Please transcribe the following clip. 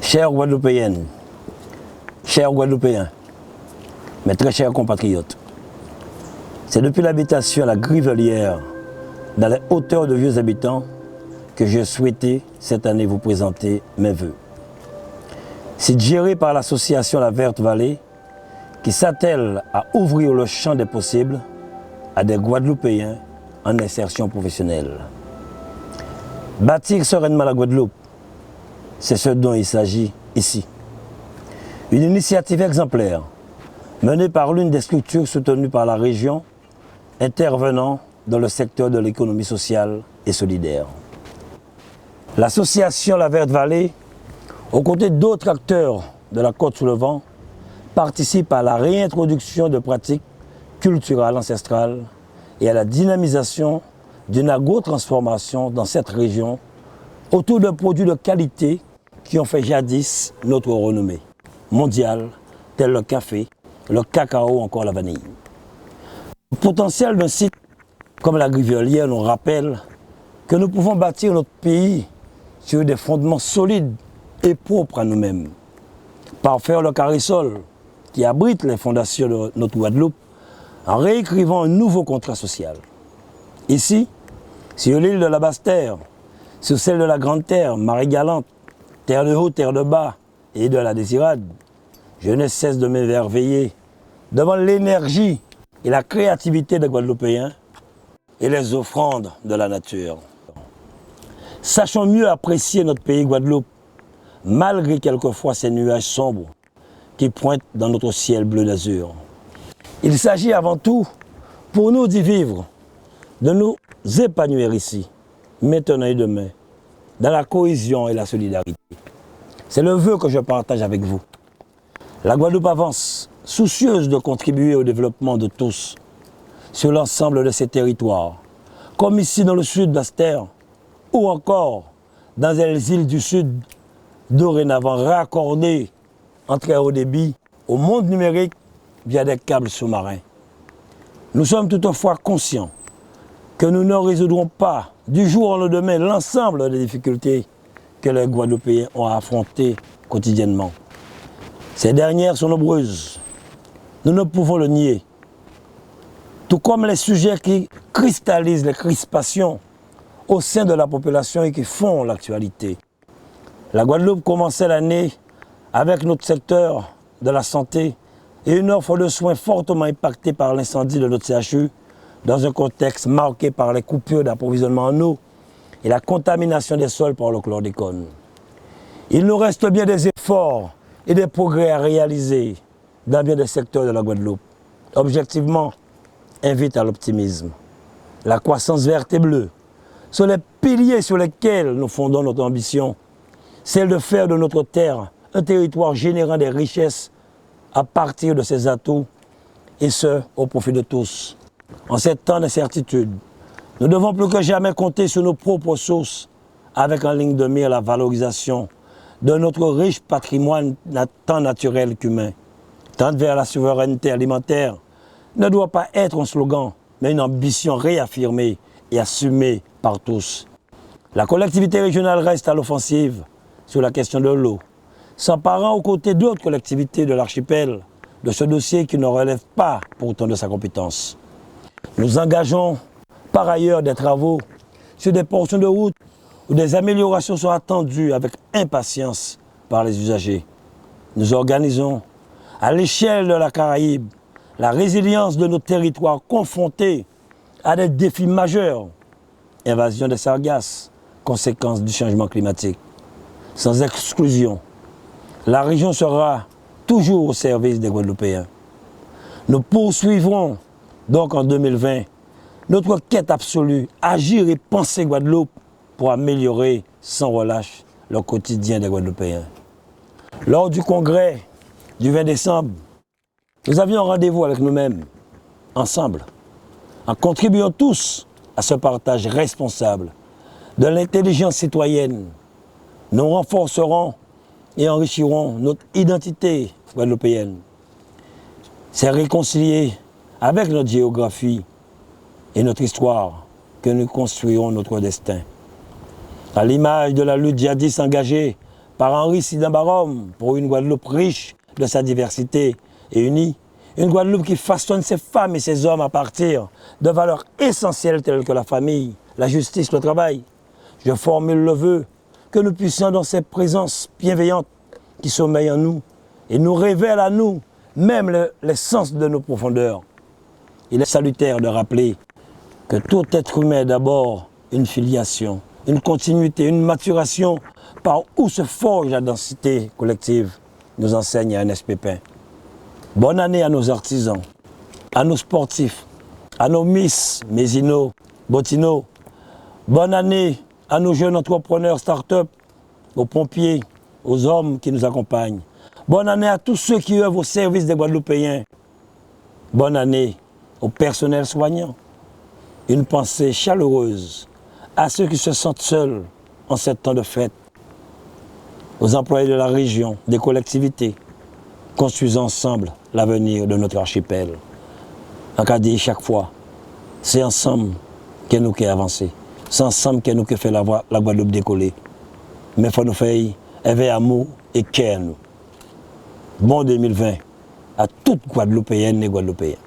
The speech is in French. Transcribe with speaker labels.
Speaker 1: Chères Guadeloupéennes, chers Guadeloupéens, mes très chers compatriotes, c'est depuis l'habitation à la Grivelière, dans les hauteurs de Vieux Habitants, que j'ai souhaité cette année vous présenter mes vœux. C'est géré par l'association La Verte Vallée, qui s'attelle à ouvrir le champ des possibles à des Guadeloupéens en insertion professionnelle. Bâtir sereinement la Guadeloupe, c'est ce dont il s'agit ici. Une initiative exemplaire menée par l'une des structures soutenues par la région, intervenant dans le secteur de l'économie sociale et solidaire. L'association La Verte Vallée, aux côtés d'autres acteurs de la Côte-sous-le-Vent, participe à la réintroduction de pratiques culturelles ancestrales et à la dynamisation d'une agrotransformation dans cette région autour de produits de qualité qui ont fait jadis notre renommée mondiale, tels le café, le cacao ou encore la vanille. Le potentiel d'un site comme la Grivelière nous rappelle que nous pouvons bâtir notre pays sur des fondements solides et propres à nous-mêmes. Parfaire le carré-sol qui abrite les fondations de notre Guadeloupe en réécrivant un nouveau contrat social. Ici, sur l'île de la Basse-Terre, sur celle de la Grande-Terre, Marie-Galante, Terre de Haut, Terre de Bas et de la Désirade, je ne cesse de m'émerveiller devant l'énergie et la créativité des Guadeloupéens et les offrandes de la nature. Sachons mieux apprécier notre pays Guadeloupe, malgré quelquefois ces nuages sombres qui pointent dans notre ciel bleu d'azur. Il s'agit avant tout, pour nous d'y vivre, de nous épanouir ici, maintenant et demain, dans la cohésion et la solidarité. C'est le vœu que je partage avec vous. La Guadeloupe avance, soucieuse de contribuer au développement de tous, sur l'ensemble de ses territoires, comme ici dans le sud d'Aster, ou encore dans les îles du Sud, dorénavant raccordées en très haut débit au monde numérique via des câbles sous-marins. Nous sommes toutefois conscients que nous ne résoudrons pas du jour au lendemain l'ensemble des difficultés que les Guadeloupéens ont à affronter quotidiennement. Ces dernières sont nombreuses, nous ne pouvons le nier, tout comme les sujets qui cristallisent les crispations au sein de la population et qui font l'actualité. La Guadeloupe commençait l'année avec notre secteur de la santé et une offre de soins fortement impactée par l'incendie de notre CHU dans un contexte marqué par les coupures d'approvisionnement en eau et la contamination des sols par le chlordécone. Il nous reste bien des efforts et des progrès à réaliser dans bien des secteurs de la Guadeloupe. Objectivement, invite à l'optimisme. La croissance verte et bleue sont les piliers sur lesquels nous fondons notre ambition, celle de faire de notre terre un territoire générant des richesses à partir de ses atouts, et ce, au profit de tous. En ces temps d'incertitude, nous devons plus que jamais compter sur nos propres sources, avec en ligne de mire la valorisation de notre riche patrimoine tant naturel qu'humain. Tendre vers la souveraineté alimentaire ne doit pas être un slogan, mais une ambition réaffirmée et assumée par tous. La collectivité régionale reste à l'offensive sur la question de l'eau, s'emparant aux côtés d'autres collectivités de l'archipel de ce dossier qui ne relève pas pourtant de sa compétence. Nous engageons par ailleurs des travaux sur des portions de route où des améliorations sont attendues avec impatience par les usagers. Nous organisons à l'échelle de la Caraïbe la résilience de nos territoires confrontés à des défis majeurs, invasion des sargasses, conséquences du changement climatique. Sans exclusion, la région sera toujours au service des Guadeloupéens. Nous poursuivrons donc en 2020 notre quête absolue, agir et penser Guadeloupe pour améliorer sans relâche le quotidien des Guadeloupéens. Lors du congrès du 20 décembre, nous avions rendez-vous avec nous-mêmes, ensemble, en contribuant tous à ce partage responsable de l'intelligence citoyenne. Nous renforcerons et enrichirons notre identité guadeloupéenne. C'est réconcilier avec notre géographie et notre histoire que nous construirons notre destin. À l'image de la lutte jadis engagée par Henri Sidambarom pour une Guadeloupe riche de sa diversité et unie. Une Guadeloupe qui façonne ses femmes et ses hommes à partir de valeurs essentielles telles que la famille, la justice, le travail. Je formule le vœu que nous puissions, dans cette présence bienveillante qui sommeille en nous et nous révèle à nous même l'essence de nos profondeurs. Il est salutaire de rappeler que tout être humain est d'abord une filiation, une continuité, une maturation par où se forge la densité collective, nous enseigne Ernest Pépin. Bonne année à nos artisans, à nos sportifs, à nos Miss, Mézino, Botino. Bonne année à nos jeunes entrepreneurs start-up, aux pompiers, aux hommes qui nous accompagnent. Bonne année à tous ceux qui œuvrent au service des Guadeloupéens. Bonne année au personnel soignant. Une pensée chaleureuse à ceux qui se sentent seuls en ces temps de fête. Aux employés de la région, des collectivités. Construisons ensemble l'avenir de notre archipel. En cas dit chaque fois, c'est ensemble que nous avons avancé. C'est ensemble que nous avons fait la Guadeloupe décoller. Mais il faut nous faire avec amour et cœur. Bon 2020 à toutes Guadeloupéennes et Guadeloupéens.